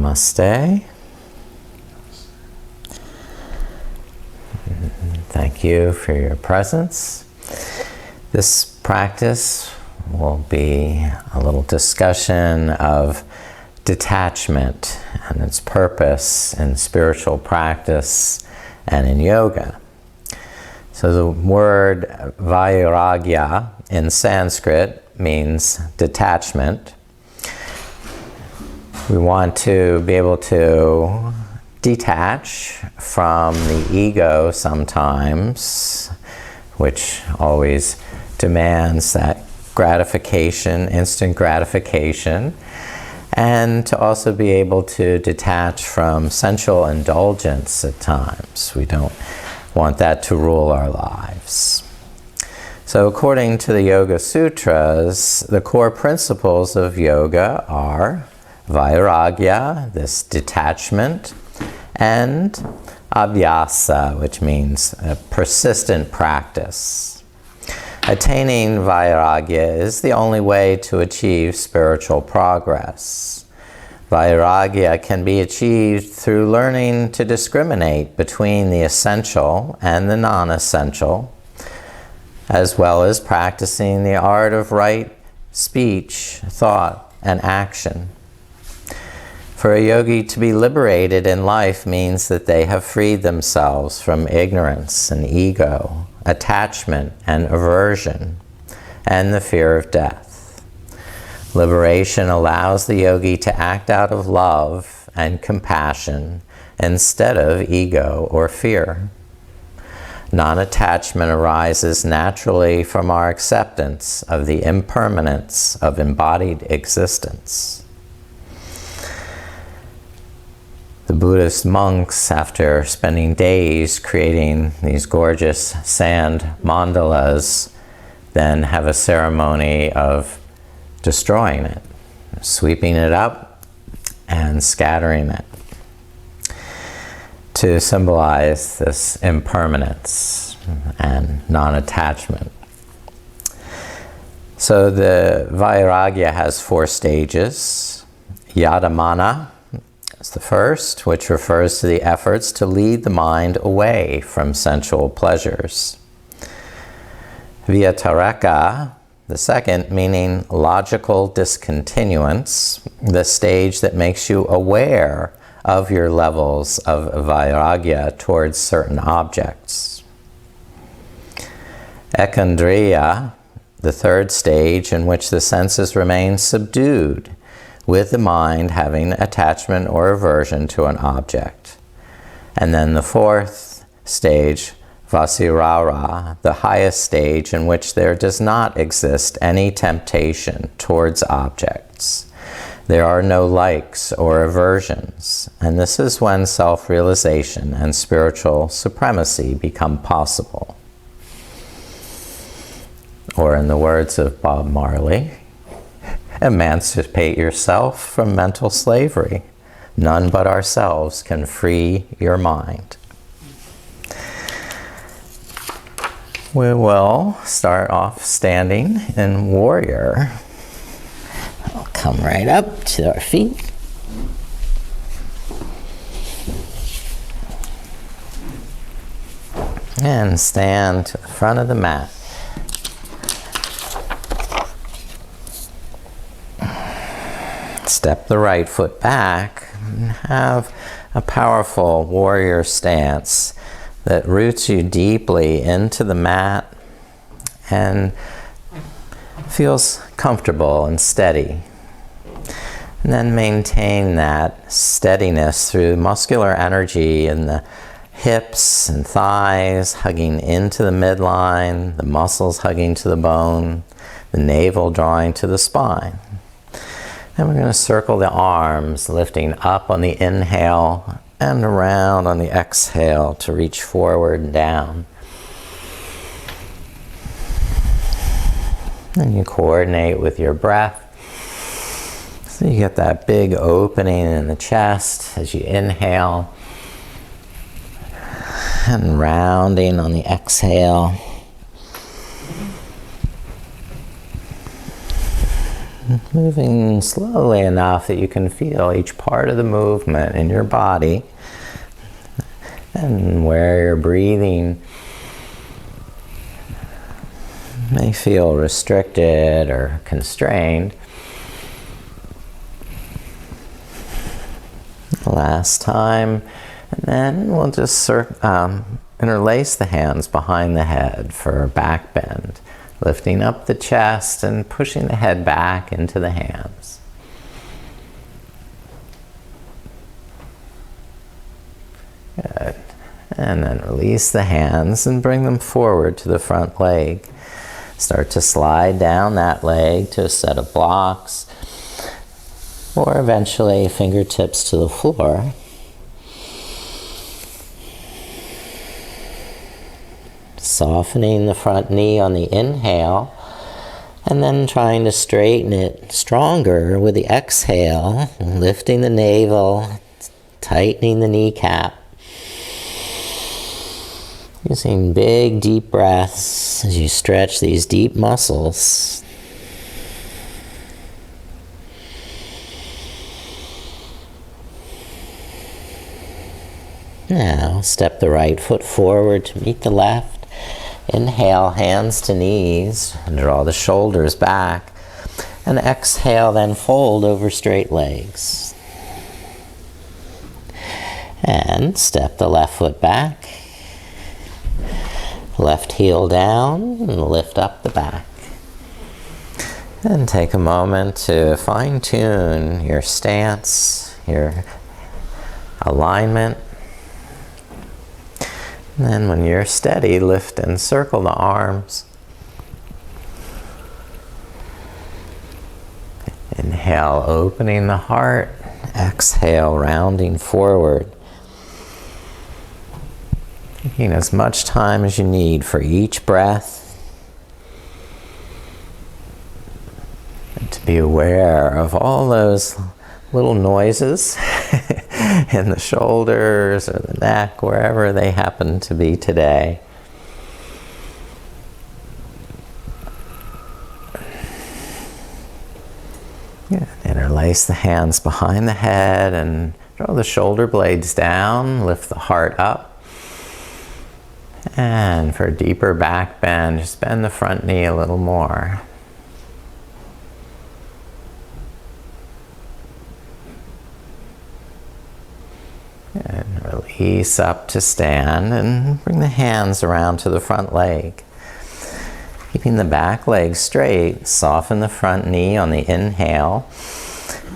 Namaste. Thank you for your presence. This practice will be a little discussion of detachment and its purpose in spiritual practice and in yoga. So the word Vairagya in Sanskrit means detachment. We want to be able to detach from the ego sometimes, which always demands that gratification, instant gratification, and to also be able to detach from sensual indulgence at times. We don't want that to rule our lives. So according to the Yoga Sutras, the core principles of yoga are Vairagya, this detachment, and abhyasa, which means a persistent practice. Attaining Vairagya is the only way to achieve spiritual progress. Vairagya can be achieved through learning to discriminate between the essential and the non-essential, as well as practicing the art of right speech, thought, and action. For a yogi to be liberated in life means that they have freed themselves from ignorance and ego, attachment and aversion, and the fear of death. Liberation allows the yogi to act out of love and compassion instead of ego or fear. Non-attachment arises naturally from our acceptance of the impermanence of embodied existence. The Buddhist monks, after spending days creating these gorgeous sand mandalas, then have a ceremony of destroying it, sweeping it up and scattering it to symbolize this impermanence and non-attachment. So the Vairagya has 4 stages. Yadamana is the first, which refers to the efforts to lead the mind away from sensual pleasures. Vyatareka, the second, meaning logical discontinuance, the stage that makes you aware of your levels of Vairagya towards certain objects. Ekandriya, the third stage, in which the senses remain subdued, with the mind having attachment or aversion to an object. And then the fourth stage, Vasirara, the highest stage in which there does not exist any temptation towards objects. There are no likes or aversions, and this is when self-realization and spiritual supremacy become possible. Or in the words of Bob Marley, emancipate yourself from mental slavery. None but ourselves can free your mind. We will start off standing in warrior. We'll come right up to our feet. And stand to the front of the mat. Step the right foot back and have a powerful warrior stance that roots you deeply into the mat and feels comfortable and steady. And then maintain that steadiness through muscular energy in the hips and thighs, hugging into the midline, the muscles hugging to the bone, the navel drawing to the spine. And we're going to circle the arms, lifting up on the inhale and around on the exhale to reach forward and down. And you coordinate with your breath. So you get that big opening in the chest as you inhale. And rounding on the exhale. moving slowly enough that you can feel each part of the movement in your body, and where you're breathing may feel restricted or constrained. Last time, and then we'll just interlace the hands behind the head for back bend, lifting up the chest and pushing the head back into the hands. Good. And then release the hands and bring them forward to the front leg. Start to slide down that leg to a set of blocks, or eventually fingertips to the floor. Softening the front knee on the inhale, and then trying to straighten it stronger with the exhale, lifting the navel, tightening the kneecap. Using big, deep breaths as you stretch these deep muscles. Now, step the right foot forward to meet the left. Inhale, hands to knees, and draw the shoulders back. And exhale, then fold over straight legs. And step the left foot back. Left heel down, and lift up the back. And take a moment to fine-tune your stance, your alignment. And then when you're steady, lift and circle the arms. Inhale, opening the heart. Exhale, rounding forward. Taking as much time as you need for each breath. And to be aware of all those little noises in the shoulders or the neck, wherever they happen to be today. Yeah. Interlace the hands behind the head and draw the shoulder blades down, lift the heart up. And for a deeper back bend, just bend the front knee a little more. And release up to stand and bring the hands around to the front leg. Keeping the back leg straight, soften the front knee on the inhale.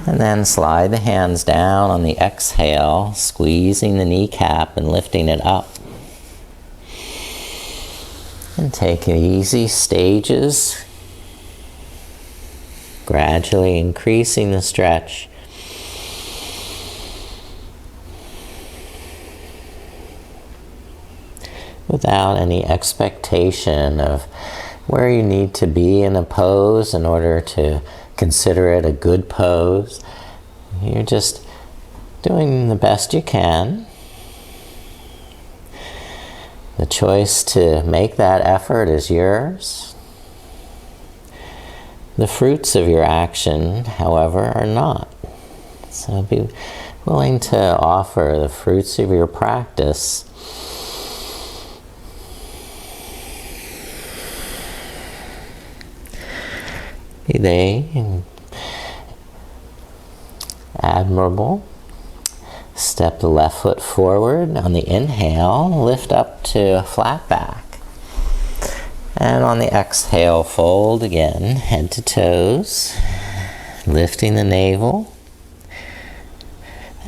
And then slide the hands down on the exhale, squeezing the kneecap and lifting it up. And take easy stages, gradually increasing the stretch. Without any expectation of where you need to be in a pose in order to consider it a good pose. You're just doing the best you can. The choice to make that effort is yours. The fruits of your action, however, are not. So be willing to offer the fruits of your practice be they admirable. Step the left foot forward. On the inhale, lift up to a flat back. And on the exhale, fold again, head to toes. Lifting the navel.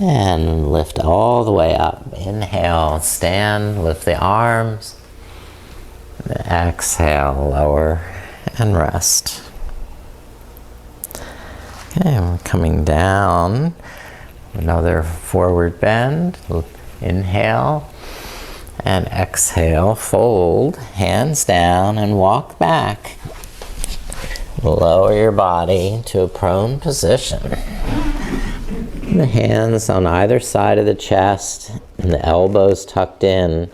And lift all the way up. Inhale, stand, lift the arms. And exhale, lower and rest. Okay, we're coming down. Another forward bend. Inhale and exhale, fold, hands down and walk back. Lower your body to a prone position. The hands on either side of the chest and the elbows tucked in,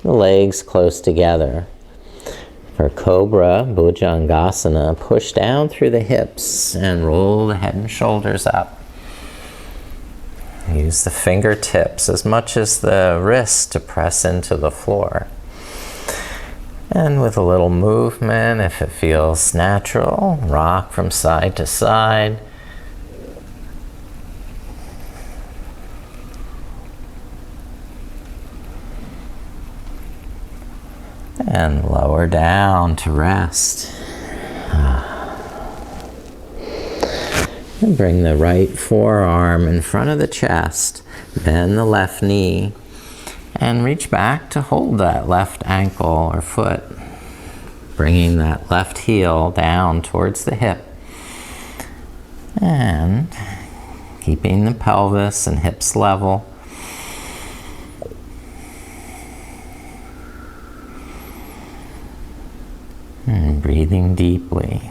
the legs close together. For Cobra, Bhujangasana, push down through the hips and roll the head and shoulders up. Use the fingertips as much as the wrists to press into the floor. And with a little movement, if it feels natural, rock from side to side. And lower down to rest. And bring the right forearm in front of the chest. Bend the left knee. And reach back to hold that left ankle or foot. Bringing that left heel down towards the hip. And keeping the pelvis and hips level. And breathing deeply.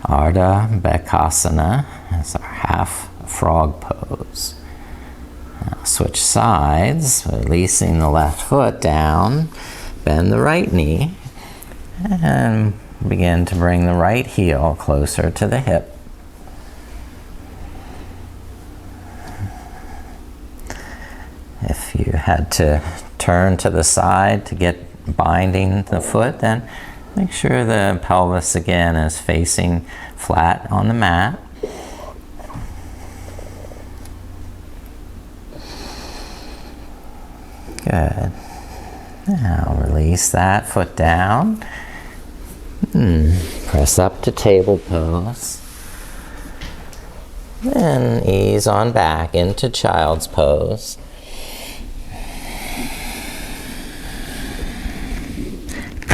Ardha Bakasana is our half frog pose. Now switch sides, releasing the left foot down, bend the right knee, and begin to bring the right heel closer to the hip. If you had to turn to the side to get binding the foot, then make sure the pelvis again is facing flat on the mat. Good. Now release that foot down. Press up to table pose. Then ease on back into child's pose.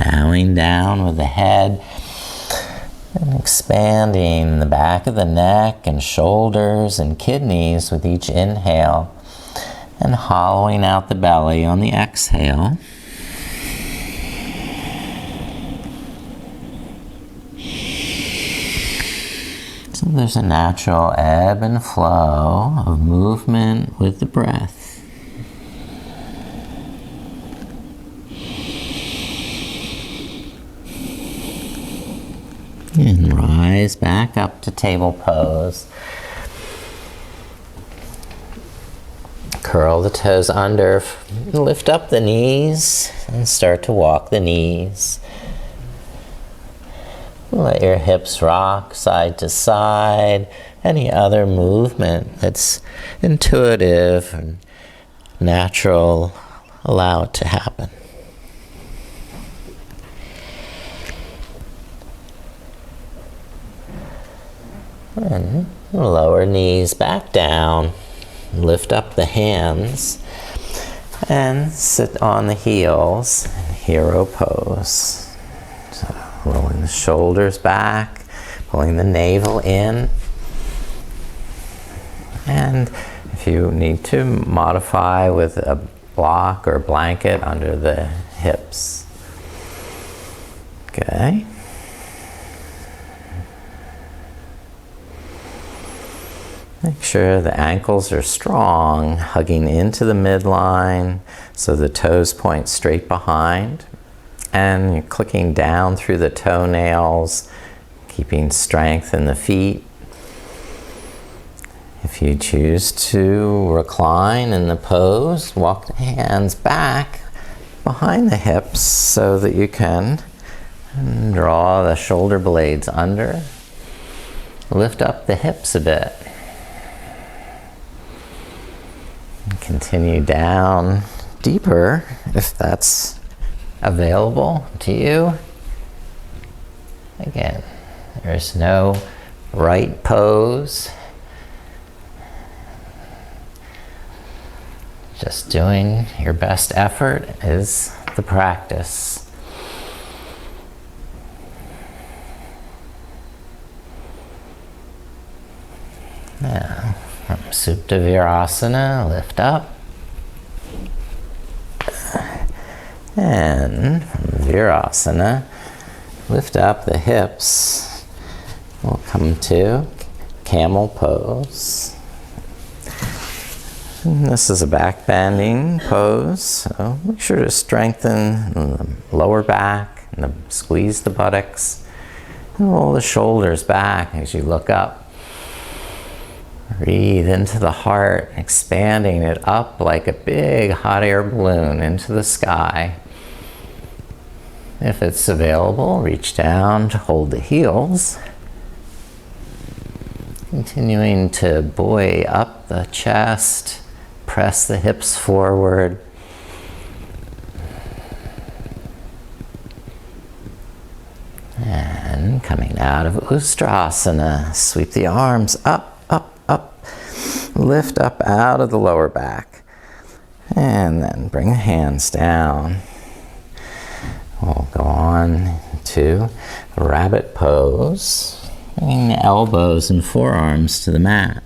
Bowing down with the head and expanding the back of the neck and shoulders and kidneys with each inhale, and hollowing out the belly on the exhale. So there's a natural ebb and flow of movement with the breath. And rise back up to table pose. Curl the toes under, lift up the knees, and start to walk the knees. Let your hips rock side to side. Any other movement that's intuitive and natural, allow it to happen. And lower knees back down. Lift up the hands and sit on the heels in hero pose. So rolling the shoulders back, pulling the navel in. And if you need to, modify with a block or blanket under the hips. Okay. Make sure the ankles are strong, hugging into the midline so the toes point straight behind. And you're clicking down through the toenails, keeping strength in the feet. If you choose to recline in the pose, walk the hands back behind the hips so that you can draw the shoulder blades under. Lift up the hips a bit. Continue down deeper if that's available to you. Again, there's no right pose. Just doing your best effort is the practice. Now, from Supta Virasana, lift up. And from Virasana, lift up the hips. We'll come to camel pose. And this is a back bending pose, so make sure to strengthen the lower back and squeeze the buttocks and roll the shoulders back as you look up. Breathe into the heart, expanding it up like a big hot air balloon into the sky. If it's available, reach down to hold the heels. Continuing to buoy up the chest, press the hips forward. And coming out of Ustrasana, sweep the arms up, up, up. Lift up out of the lower back. And then bring the hands down. We'll go on to rabbit pose. Bringing the elbows and forearms to the mat.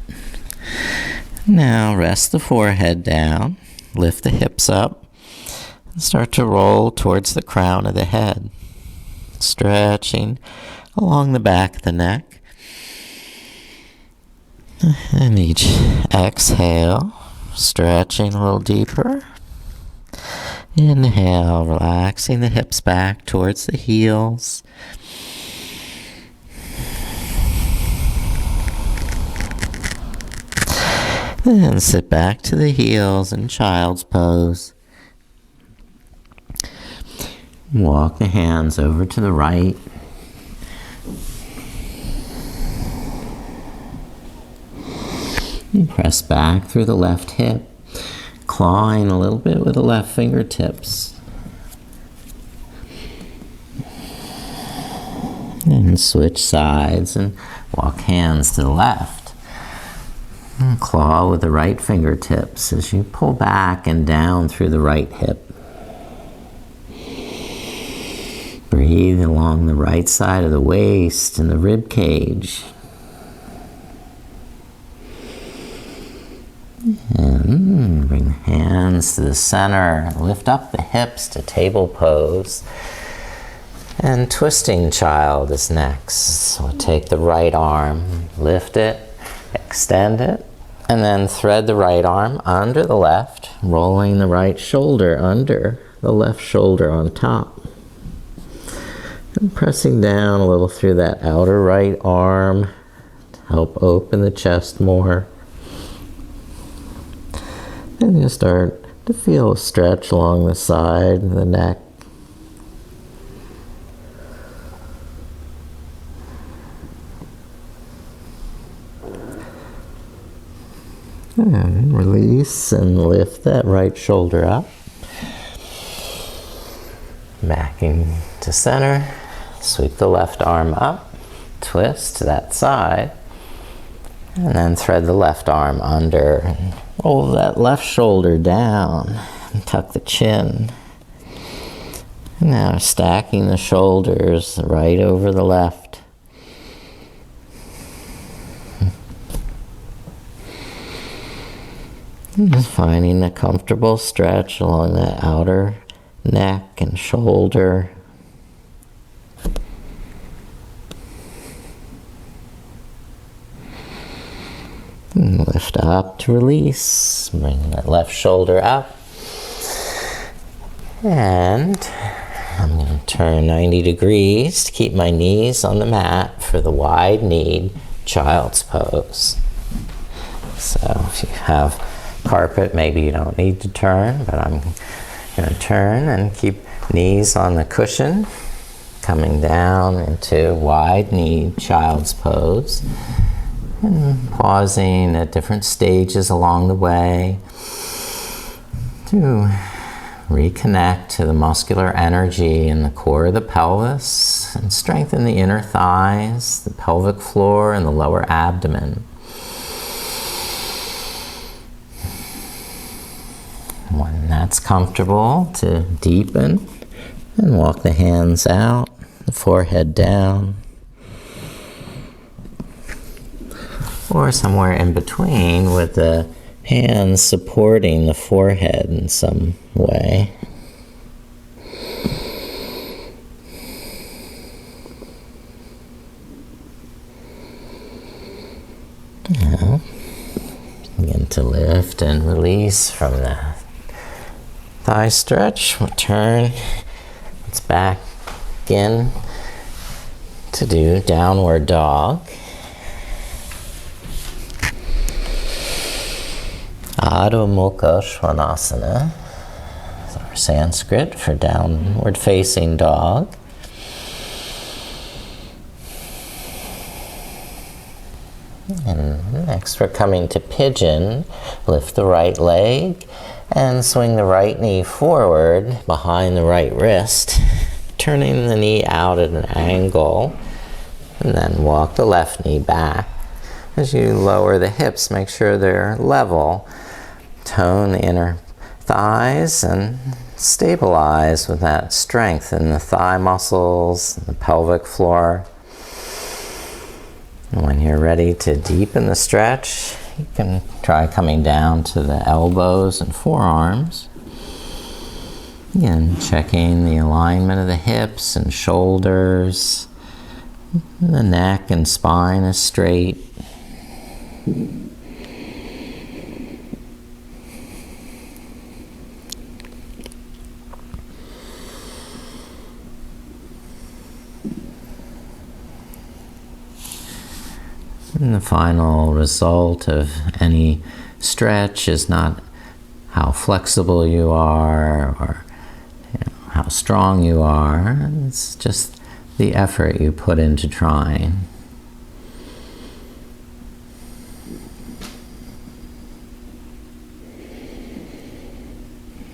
Now rest the forehead down, lift the hips up, and start to roll towards the crown of the head. Stretching along the back of the neck. And each exhale, stretching a little deeper. Inhale, relaxing the hips back towards the heels. Then sit back to the heels in child's pose. Walk the hands over to the right. And press back through the left hip, clawing a little bit with the left fingertips. And switch sides and walk hands to the left. And claw with the right fingertips as you pull back and down through the right hip. Breathe along the right side of the waist and the rib cage. And bring the hands to the center. Lift up the hips to table pose. And twisting child is next. So take the right arm, lift it, extend it, and then thread the right arm under the left, rolling the right shoulder under the left shoulder on top. And pressing down a little through that outer right arm to help open the chest more. And you start to feel a stretch along the side of the neck. And release and lift that right shoulder up. Back into center. Sweep the left arm up. Twist to that side. And then thread the left arm under. And roll that left shoulder down. And tuck the chin. And now stacking the shoulders right over the left. Just finding a comfortable stretch along the outer neck and shoulder. And lift up to release. Bring that left shoulder up. And I'm going to turn 90 degrees to keep my knees on the mat for the wide-kneed child's pose. So if you have carpet, maybe you don't need to turn, but I'm going to turn and keep knees on the cushion, coming down into wide-kneed child's pose, and pausing at different stages along the way to reconnect to the muscular energy in the core of the pelvis and strengthen the inner thighs, the pelvic floor, and the lower abdomen. When that's comfortable, to deepen and walk the hands out, the forehead down, or somewhere in between with the hands supporting the forehead in some way. Now, Begin to lift and release from the thigh stretch. We'll turn its back in to do downward dog. Adho Mukha Svanasana is our Sanskrit for downward facing dog. And next we're coming to pigeon. Lift the right leg and swing the right knee forward behind the right wrist, turning the knee out at an angle, and then walk the left knee back. As you lower the hips, make sure they're level. Tone the inner thighs and stabilize with that strength in the thigh muscles, the pelvic floor. And when you're ready to deepen the stretch, you can try coming down to the elbows and forearms. Again, checking the alignment of the hips and shoulders. The neck and spine is straight. And the final result of any stretch is not how flexible you are or how strong you are. It's just the effort you put into trying.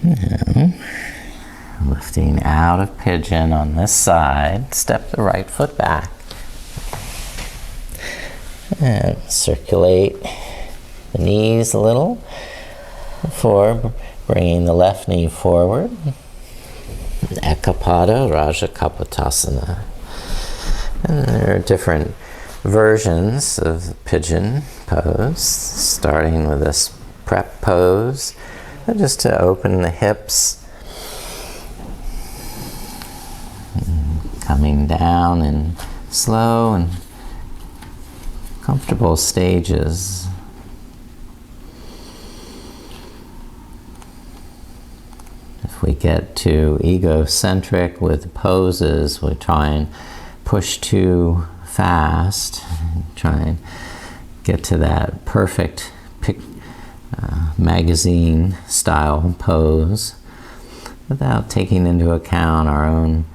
Now, lifting out of pigeon on this side, step the right foot back. And circulate the knees a little before bringing the left knee forward. Ekapada Rajakapotasana. And there are different versions of the pigeon pose, starting with this prep pose, just to open the hips. Coming down in slow and comfortable stages. If we get too egocentric with poses, we try and push too fast, try and get to that perfect magazine style pose without taking into account our own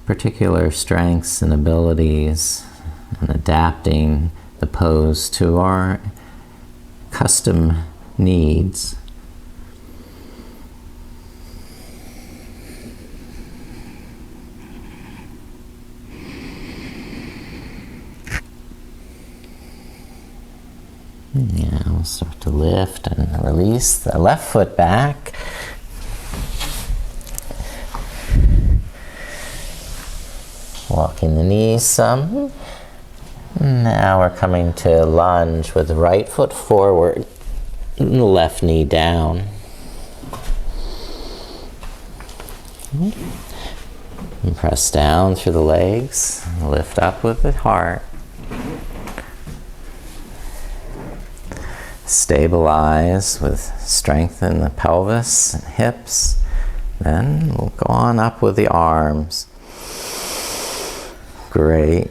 particular strengths and abilities and adapting the pose to our custom needs. Yeah, we'll start to lift and release the left foot back. Walking the knees some. Now we're coming to lunge with the right foot forward and the left knee down. And press down through the legs, lift up with the heart. Stabilize with strength in the pelvis and hips. Then we'll go on up with the arms. Great.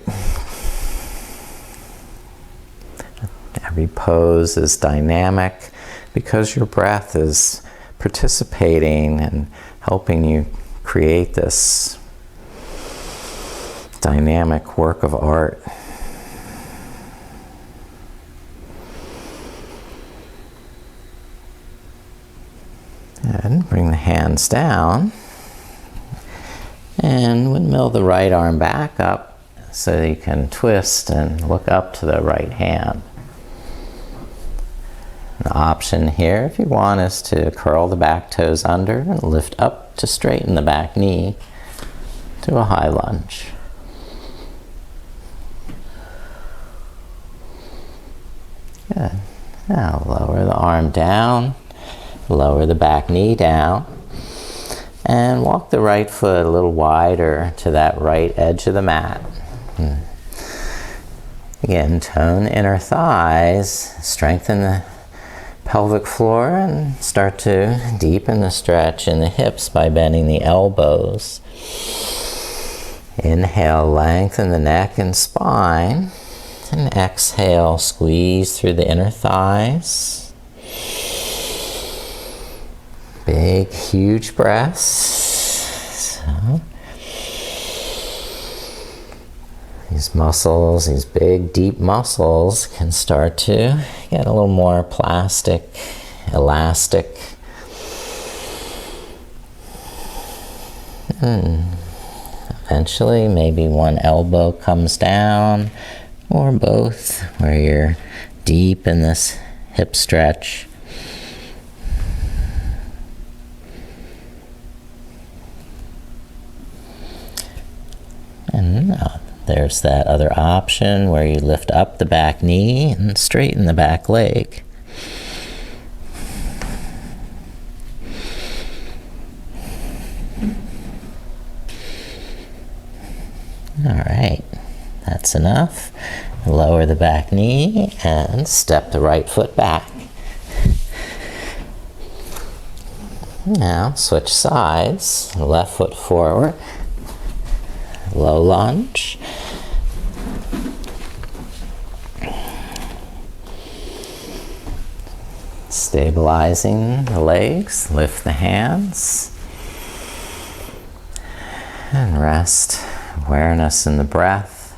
Every pose is dynamic because your breath is participating and helping you create this dynamic work of art. And bring the hands down and windmill the right arm back up so you can twist and look up to the right hand. An option here, if you want, is to curl the back toes under and lift up to straighten the back knee to a high lunge. Good. Now lower the arm down, lower the back knee down, and walk the right foot a little wider to that right edge of the mat. Again, tone inner thighs, strengthen the pelvic floor and start to deepen the stretch in the hips by bending the elbows. Inhale, lengthen the neck and spine. And exhale, squeeze through the inner thighs. Big, huge breaths. So, these muscles, these big, deep muscles can start to get a little more plastic, elastic. And eventually, maybe one elbow comes down, or both, where you're deep in this hip stretch. And now there's that other option where you lift up the back knee and straighten the back leg. All right, that's enough. Lower the back knee and step the right foot back. Now switch sides, left foot forward, low lunge. Stabilizing the legs, lift the hands, and rest. Awareness in the breath.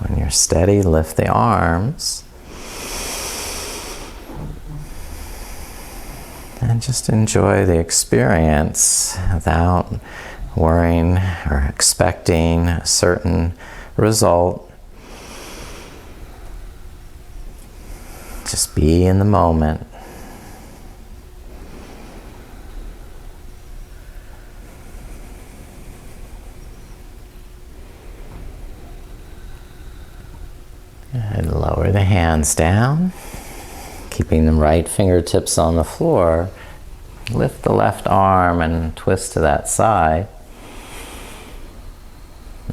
When you're steady, lift the arms. And just enjoy the experience without worrying or expecting a certain result. Just be in the moment. And lower the hands down, keeping the right fingertips on the floor. Lift the left arm and twist to that side.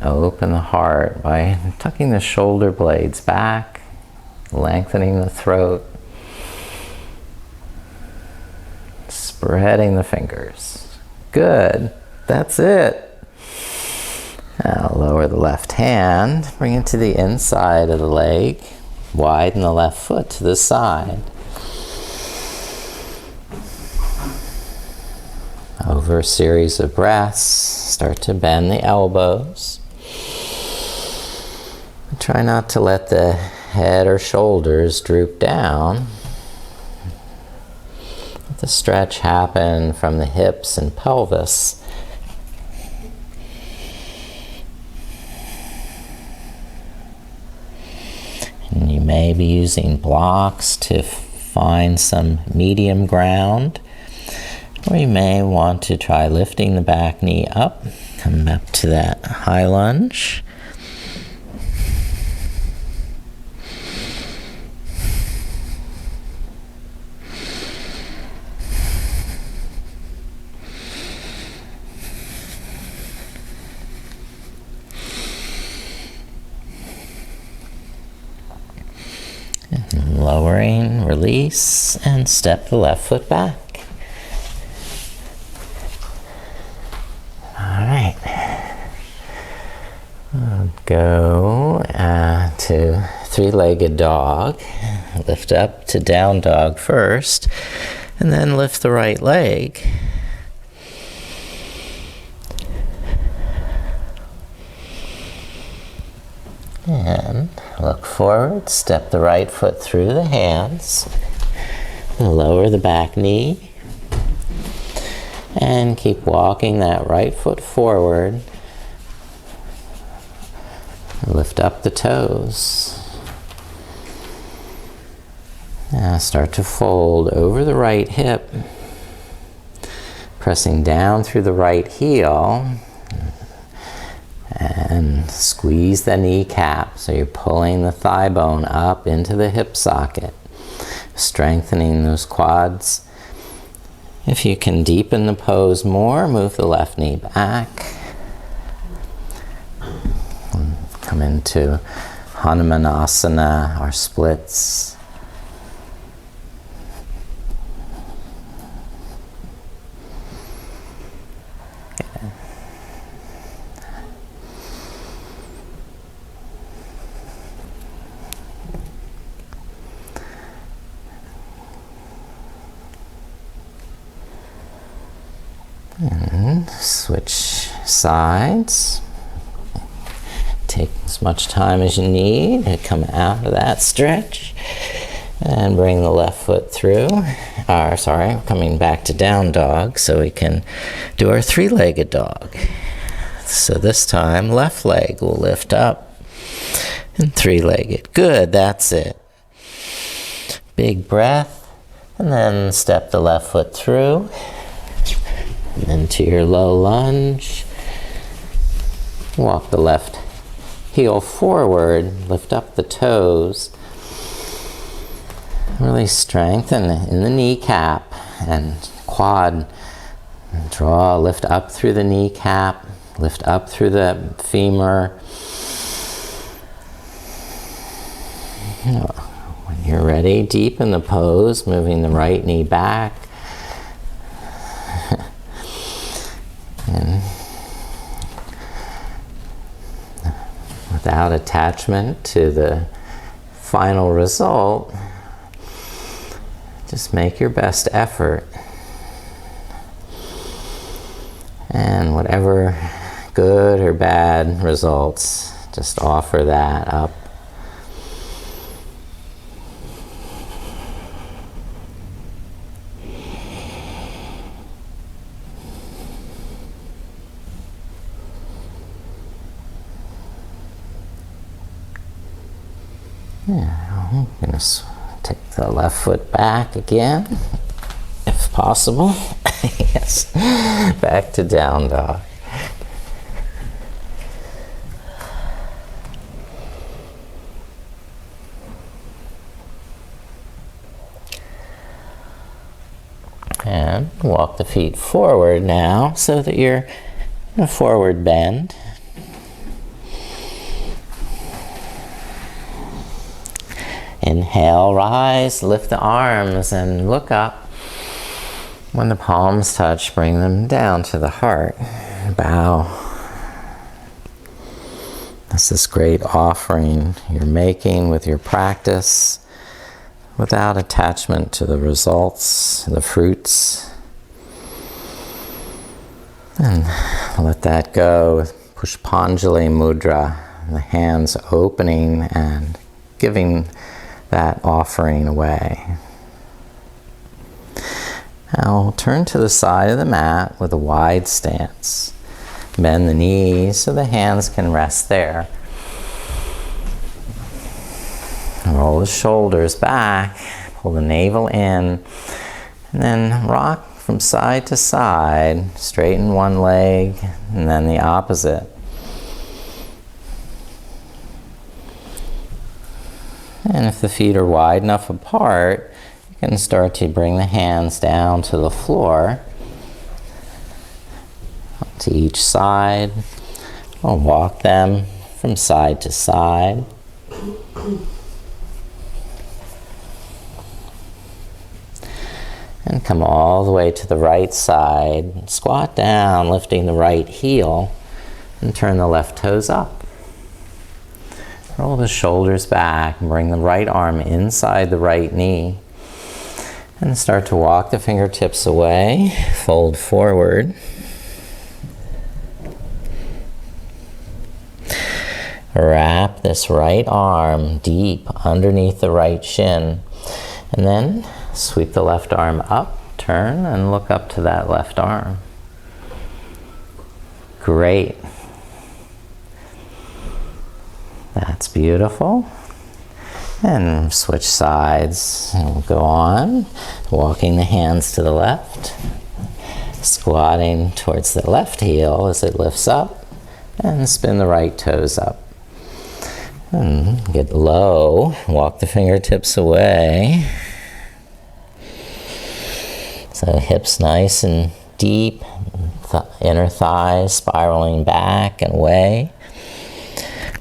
Open the heart by tucking the shoulder blades back, lengthening the throat, spreading the fingers. Good. That's it. Now lower the left hand, bring it to the inside of the leg, widen the left foot to the side. Over a series of breaths, start to bend the elbows. Try not to let the head or shoulders droop down. Let the stretch happen from the hips and pelvis. And you may be using blocks to find some medium ground. Or you may want to try lifting the back knee up. Come up to that high lunge. And lowering, release, and step the left foot back. Go to three-legged dog. Lift up to down dog first, and then lift the right leg. And look forward, step the right foot through the hands, lower the back knee, and keep walking that right foot forward. Lift up the toes. Now start to fold over the right hip, pressing down through the right heel, and squeeze the kneecap so you're pulling the thigh bone up into the hip socket, strengthening those quads. If you can deepen the pose more, move the left knee back. Come into Hanumanasana, our splits. And switch sides. Take as much time as you need to come out of that stretch. And bring the left foot through. Coming back to down dog so we can do our three-legged dog. So this time, left leg will lift up and three-legged. Good, that's it. Big breath, and then step the left foot through. Into your low lunge. Walk the left heel forward, lift up the toes. Really strengthen in the kneecap and quad. Draw, lift up through the kneecap, lift up through the femur. When you're ready, deepen the pose, moving the right knee back. And without attachment to the final result, just make your best effort. And whatever good or bad results, just offer that up. Yeah, I'm going to take the left foot back again, if possible. Yes, back to down dog. And walk the feet forward now so that you're in a forward bend. Inhale, rise, lift the arms and look up. When the palms touch, bring them down to the heart. Bow. This is great offering you're making with your practice without attachment to the results, the fruits. And let that go. Pushpanjali mudra, the hands opening and giving that offering away. Now turn to the side of the mat with a wide stance. Bend the knees so the hands can rest there. Roll the shoulders back, pull the navel in, and then rock from side to side. Straighten one leg and then the opposite. And if the feet are wide enough apart, you can start to bring the hands down to the floor, to each side, or walk them from side to side. And come all the way to the right side. Squat down, lifting the right heel, and turn the left toes up. Roll the shoulders back and bring the right arm inside the right knee. And start to walk the fingertips away, fold forward. Wrap this right arm deep underneath the right shin. And then sweep the left arm up, turn, and look up to that left arm. Great. That's beautiful. And switch sides. And we'll go on, walking the hands to the left, squatting towards the left heel as it lifts up, and spin the right toes up. And get low, walk the fingertips away. So hips nice and deep, inner thighs spiraling back and away.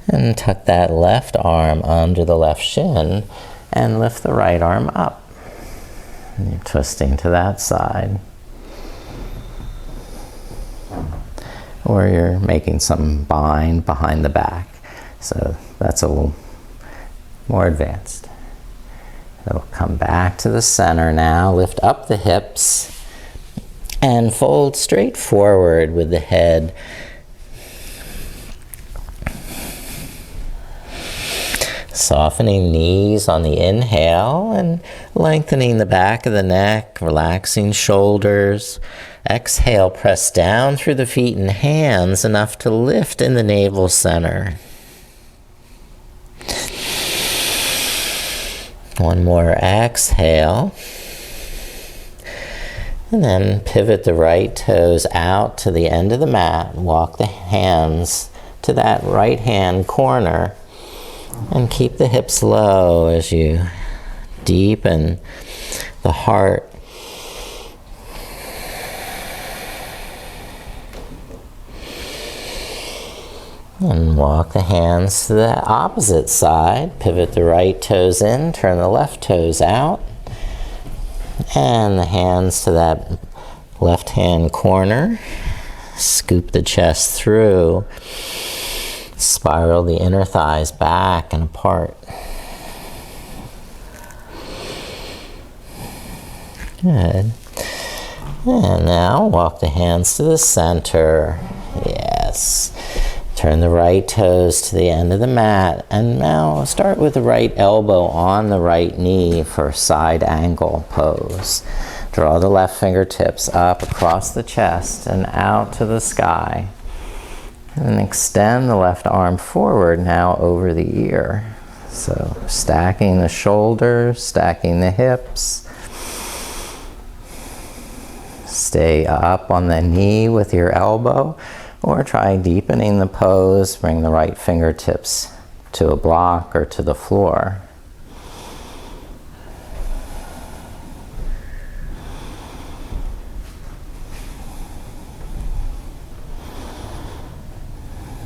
And tuck that left arm under the left shin and lift the right arm up. And you're twisting to that side. Or you're making some bind behind the back. So that's a little more advanced. So come back to the center now, lift up the hips and fold straight forward with the head. Softening knees on the inhale and lengthening the back of the neck, relaxing shoulders. Exhale, press down through the feet and hands enough to lift in the navel center. One more exhale. And then pivot the right toes out to the end of the mat. Walk the hands to that right hand corner. And keep the hips low as you deepen the heart. And walk the hands to the opposite side. Pivot the right toes in, turn the left toes out. And the hands to that left hand corner. Scoop the chest through. Spiral the inner thighs back and apart. Good. And now walk the hands to the center. Yes. Turn the right toes to the end of the mat. And now start with the right elbow on the right knee for side angle pose. Draw the left fingertips up across the chest and out to the sky. And extend the left arm forward now over the ear. So stacking the shoulders, stacking the hips. Stay up on the knee with your elbow, or try deepening the pose. Bring the right fingertips to a block or to the floor.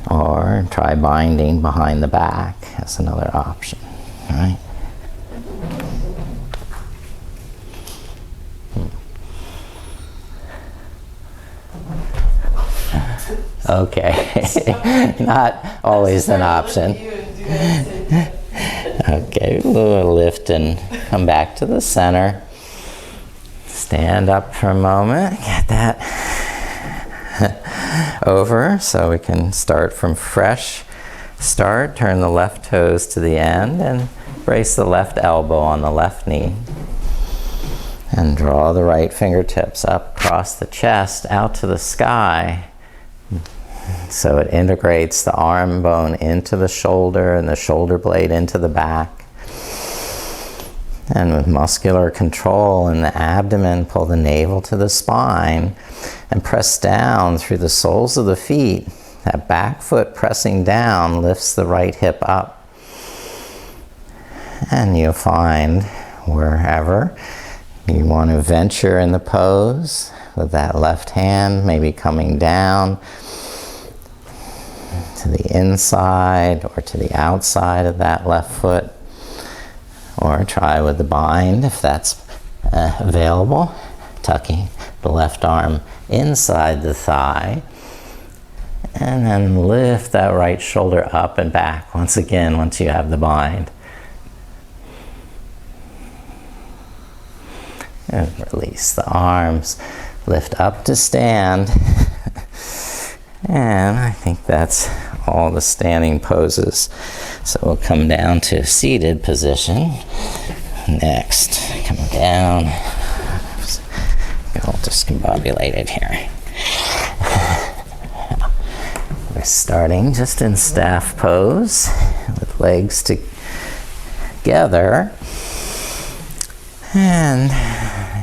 Or try binding behind the back. That's another option, all right? Okay, not always an option. Okay, we'll lift and come back to the center. Stand up for a moment, get that over so we can start from fresh start. Turn the left toes to the end and brace the left elbow on the left knee. And draw the right fingertips up across the chest out to the sky. So it integrates the arm bone into the shoulder and the shoulder blade into the back. And with muscular control in the abdomen, pull the navel to the spine and press down through the soles of the feet. That back foot pressing down lifts the right hip up. And you'll find wherever you want to venture in the pose with that left hand maybe coming down to the inside or to the outside of that left foot. Or try with the bind if that's available. Tucking the left arm inside the thigh. And then lift that right shoulder up and back once again once you have the bind. And release the arms. Lift up to stand. And I think that's all the standing poses. So we'll come down to seated position. Next, come down. Get all discombobulated here. We're starting just in staff pose with legs together. And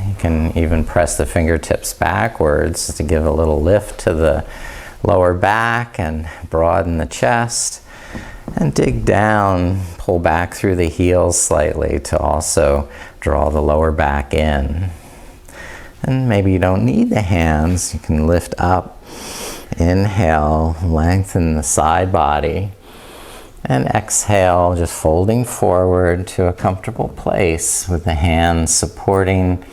you can even press the fingertips backwards to give a little lift to the lower back and broaden the chest. And dig down, pull back through the heels slightly to also draw the lower back in. And maybe you don't need the hands, you can lift up. Inhale, lengthen the side body. And exhale, just folding forward to a comfortable place with the hands supporting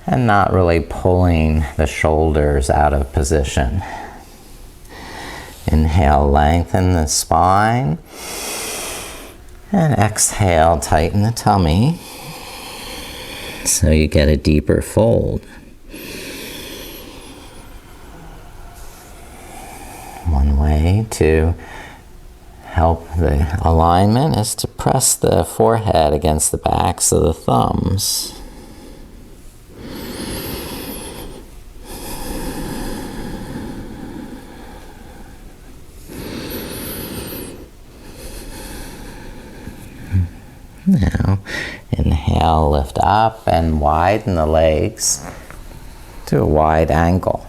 and not really pulling the shoulders out of position. Inhale, lengthen the spine. And exhale, tighten the tummy so you get a deeper fold. One way to help the alignment is to press the forehead against the backs of the thumbs. Now, inhale, lift up and widen the legs to a wide angle.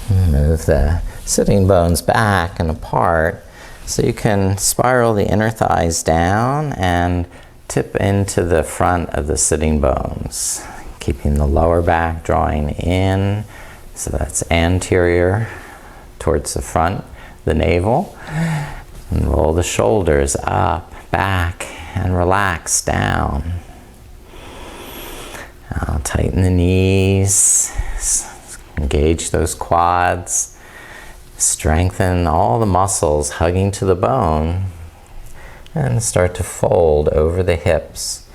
Move the sitting bones back and apart so you can spiral the inner thighs down and tip into the front of the sitting bones, keeping the lower back drawing in, so that's anterior towards the front, the navel. And roll the shoulders up, back, and relax down. Now tighten the knees, engage those quads, strengthen all the muscles hugging to the bone, and start to fold over the hips.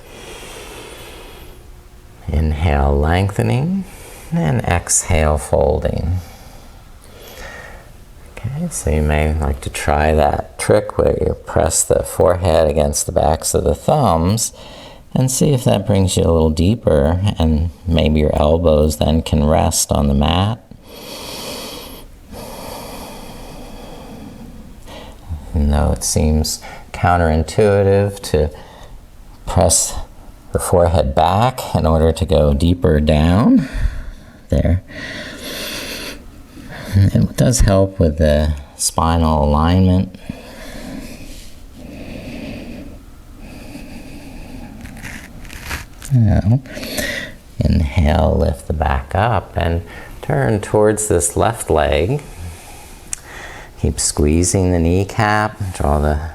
Inhale, lengthening, and exhale, folding. Okay, so you may like to try that trick where you press the forehead against the backs of the thumbs and see if that brings you a little deeper, and maybe your elbows then can rest on the mat. Even though it seems counterintuitive to press the forehead back in order to go deeper down there. It does help with the spinal alignment. Now, inhale, lift the back up and turn towards this left leg. Keep squeezing the kneecap, draw the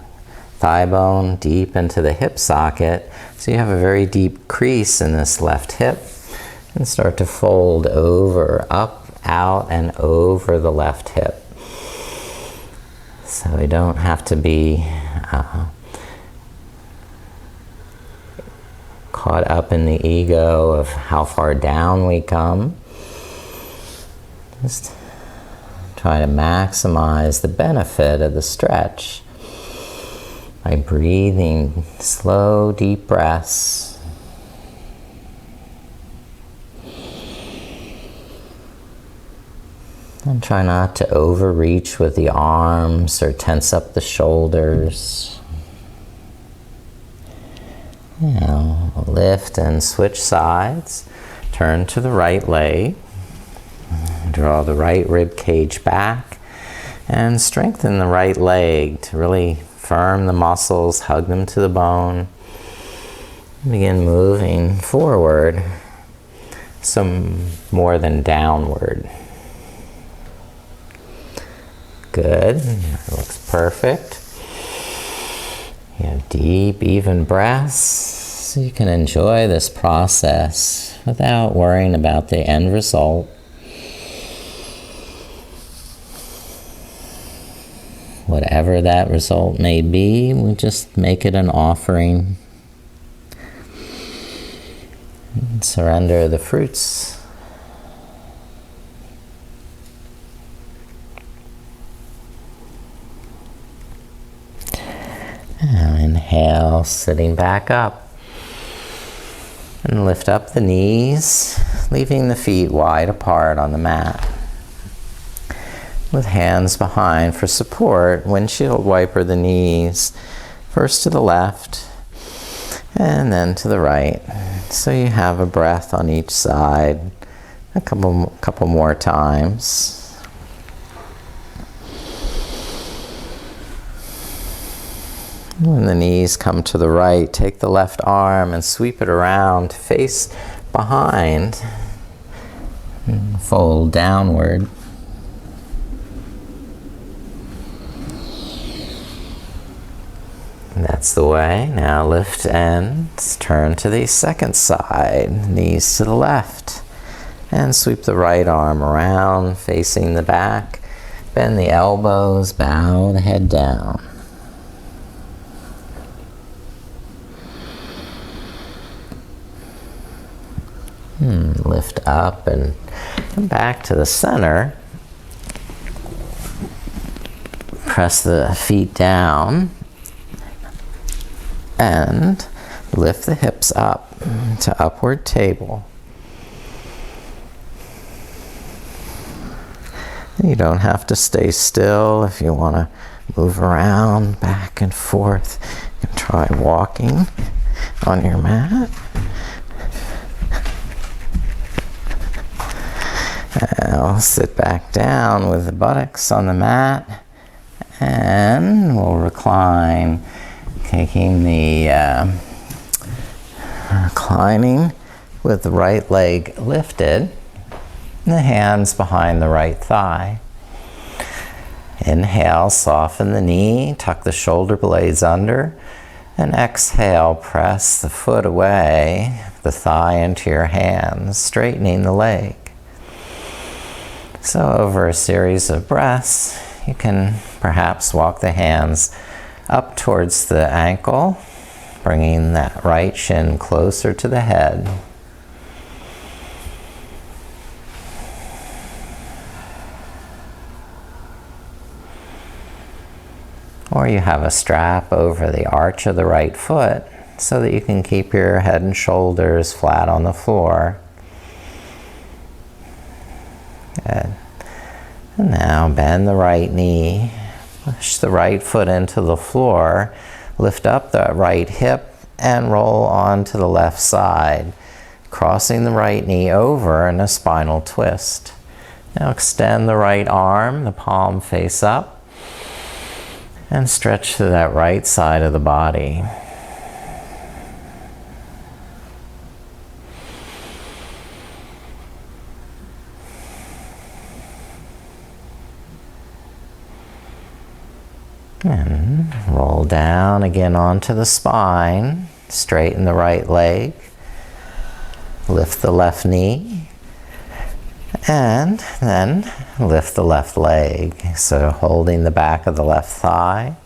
thigh bone deep into the hip socket so you have a very deep crease in this left hip, and start to fold over, up, out, and over the left hip. So we don't have to be caught up in the ego of how far down we come. Just try to maximize the benefit of the stretch by breathing slow, deep breaths. And try not to overreach with the arms or tense up the shoulders. Now, lift and switch sides. Turn to the right leg. Draw the right rib cage back and strengthen the right leg to really firm the muscles, hug them to the bone. Begin moving forward, some more than downward. Good, that looks perfect. You have deep, even breaths, so you can enjoy this process without worrying about the end result. Whatever that result may be, we just make it an offering. And surrender the fruits. Now inhale, sitting back up. And lift up the knees, leaving the feet wide apart on the mat. With hands behind for support, windshield wiper the knees, first to the left and then to the right. So you have a breath on each side, a couple more times. When the knees come to the right, take the left arm and sweep it around to face behind. And fold downward. That's the way. Now lift and turn to the second side. Knees to the left. And sweep the right arm around, facing the back. Bend the elbows, bow the head down. Lift up and come back to the center. Press the feet down and lift the hips up to upward table. You don't have to stay still. If you want to move around back and forth, you can try walking on your mat. Now sit back down with the buttocks on the mat, and we'll recline, taking the reclining with the right leg lifted, and the hands behind the right thigh. Inhale, soften the knee, tuck the shoulder blades under, and exhale, press the foot away, the thigh into your hands, straightening the leg. So over a series of breaths, you can perhaps walk the hands up towards the ankle, bringing that right shin closer to the head. Or you have a strap over the arch of the right foot so that you can keep your head and shoulders flat on the floor. Good. And now bend the right knee, push the right foot into the floor, lift up the right hip and roll onto the left side, crossing the right knee over in a spinal twist. Now extend the right arm, the palm face up, and stretch to that right side of the body. And roll down again onto the spine, straighten the right leg, lift the left knee, and then lift the left leg. So holding the back of the left thigh,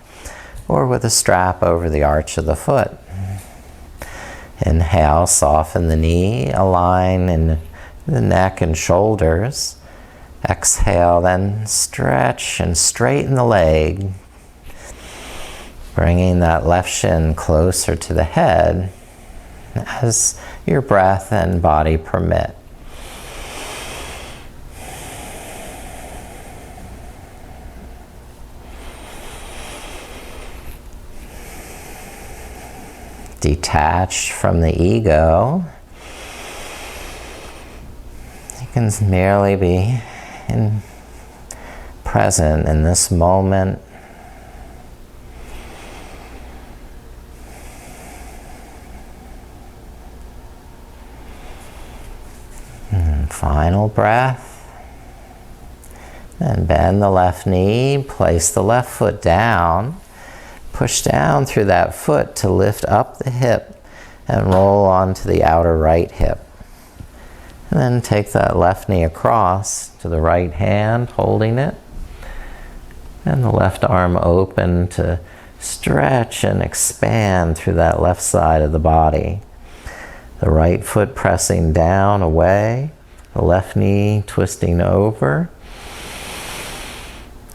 or with a strap over the arch of the foot. Inhale, soften the knee, align in the neck and shoulders. Exhale, then stretch and straighten the leg, bringing that left shin closer to the head as your breath and body permit. Detached from the ego, you can merely be present in this moment. Final breath. And bend the left knee, place the left foot down, push down through that foot to lift up the hip and roll onto the outer right hip. And then take that left knee across to the right hand, holding it, and the left arm open to stretch and expand through that left side of the body. The right foot pressing down, away, the left knee twisting over.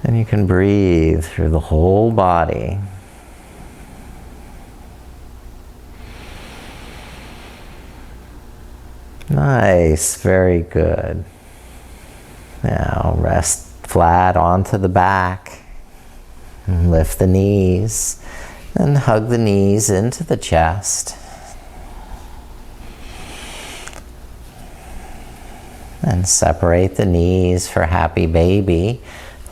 And you can breathe through the whole body. Nice, very good. Now rest flat onto the back. And lift the knees and hug the knees into the chest. And separate the knees for happy baby.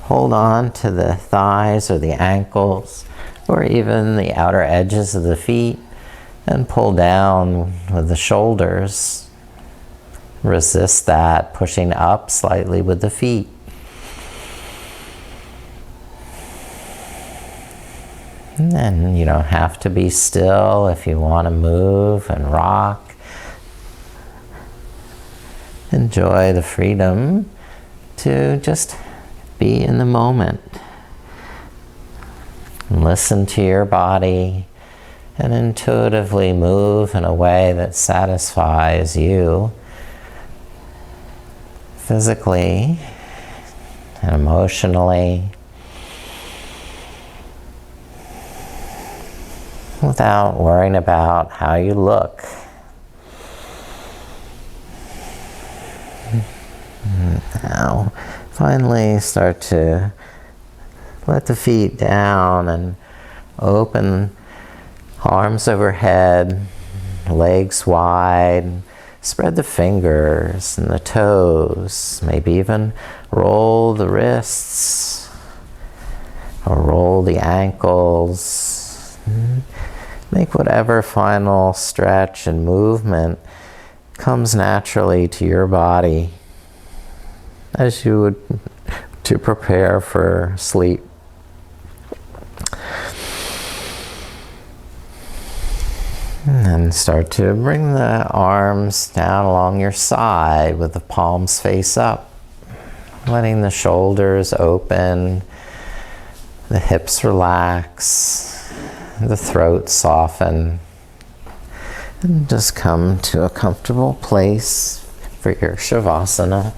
Hold on to the thighs or the ankles or even the outer edges of the feet and pull down with the shoulders. Resist that, pushing up slightly with the feet. And then you don't have to be still if you want to move and rock. Enjoy the freedom to just be in the moment. Listen to your body and intuitively move in a way that satisfies you physically and emotionally, without worrying about how you look. Now, finally start to let the feet down and open, arms overhead, legs wide. Spread the fingers and the toes. Maybe even roll the wrists or roll the ankles. Make whatever final stretch and movement comes naturally to your body as you would to prepare for sleep. And then start to bring the arms down along your side with the palms face up, letting the shoulders open, the hips relax, the throat soften, and just come to a comfortable place for your Shavasana.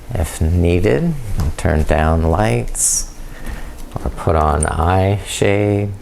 If needed, turn down lights or put on eye shade.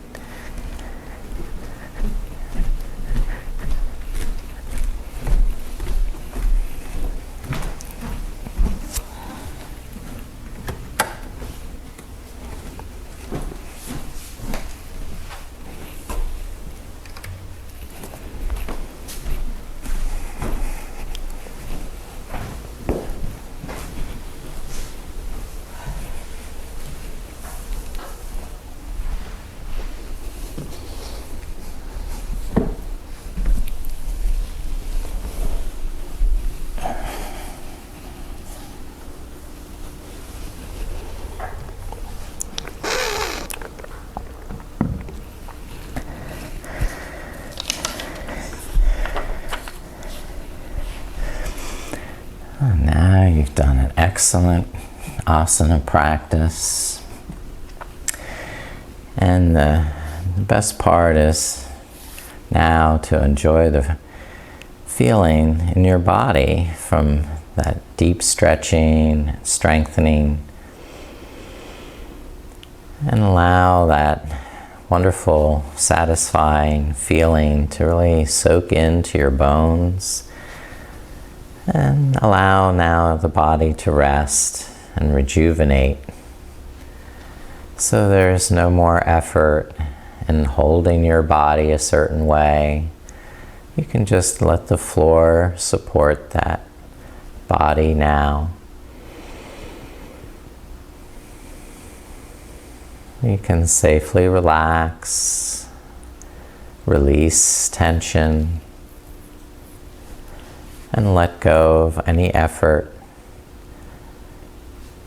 Now you've done an excellent asana practice. And the best part is now to enjoy the feeling in your body from that deep stretching, strengthening, and allow that wonderful, satisfying feeling to really soak into your bones. And allow now the body to rest and rejuvenate. So there's no more effort in holding your body a certain way. You can just let the floor support that body now. You can safely relax, release tension, and let go of any effort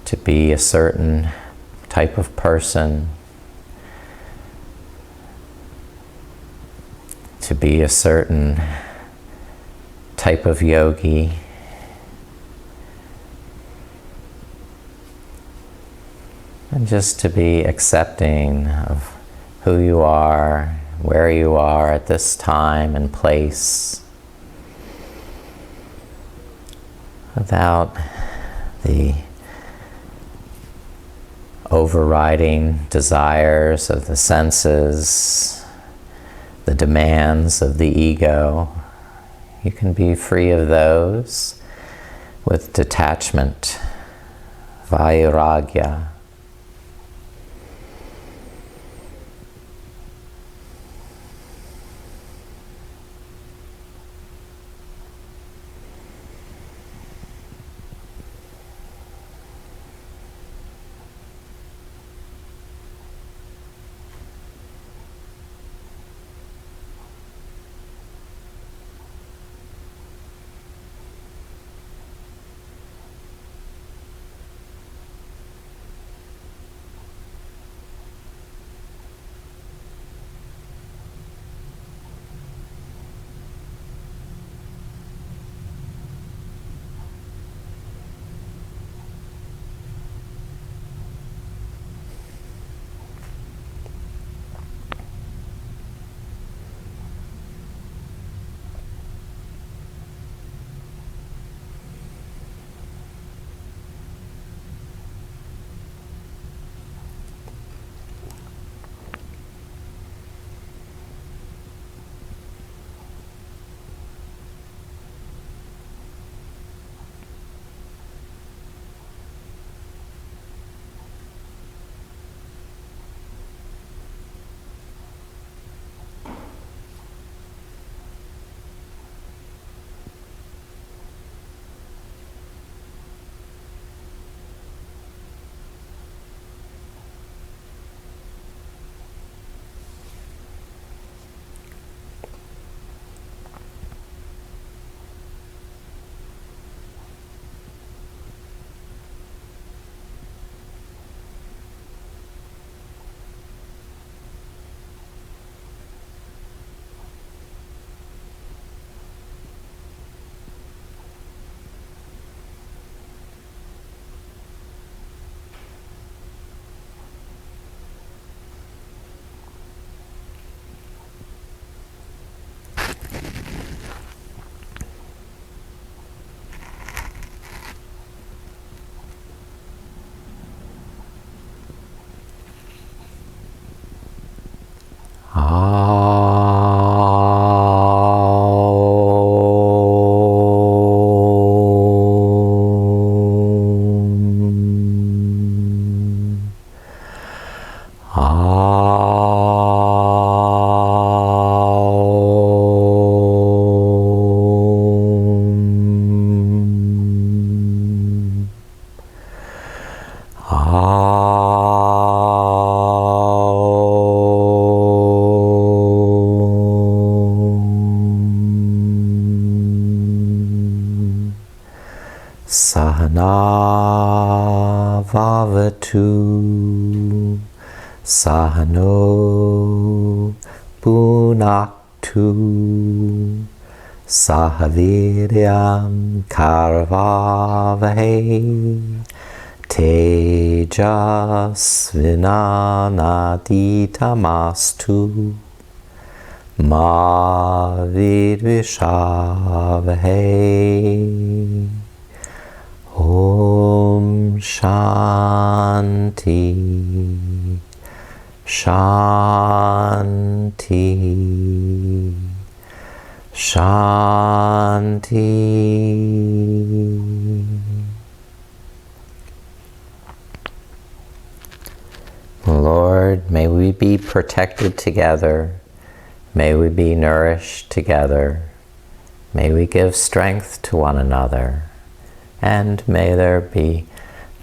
to be a certain type of person, to be a certain type of yogi. And just to be accepting of who you are, where you are at this time and place, without the overriding desires of the senses, the demands of the ego. You can be free of those with detachment, Vairagya. bhavatu sahano punaktu sahaviryam karvavahe tejasvinanaditamastu ma vidvishavahe. Om Shanti Shanti Shanti. Lord, may we be protected together. May we be nourished together. May we give strength to one another. And may there be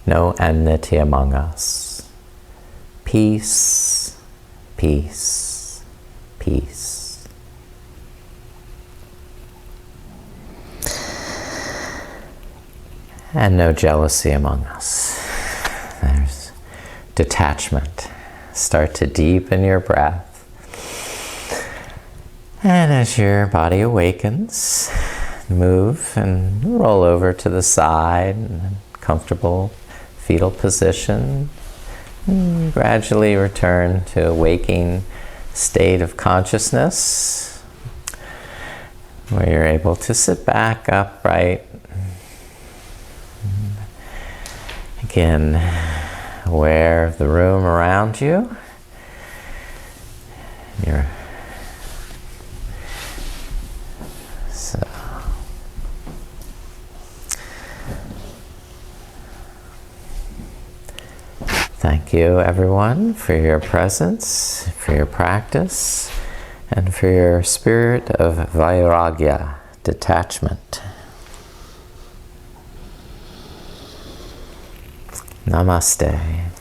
no enmity among us. Peace, peace, peace. And no jealousy among us. There's detachment. Start to deepen your breath. And as your body awakens, move and roll over to the side, comfortable fetal position. And gradually return to a waking state of consciousness, where you're able to sit back upright. Again, aware of the room around you. Thank you, everyone, for your presence, for your practice, and for your spirit of Vairagya, detachment. Namaste.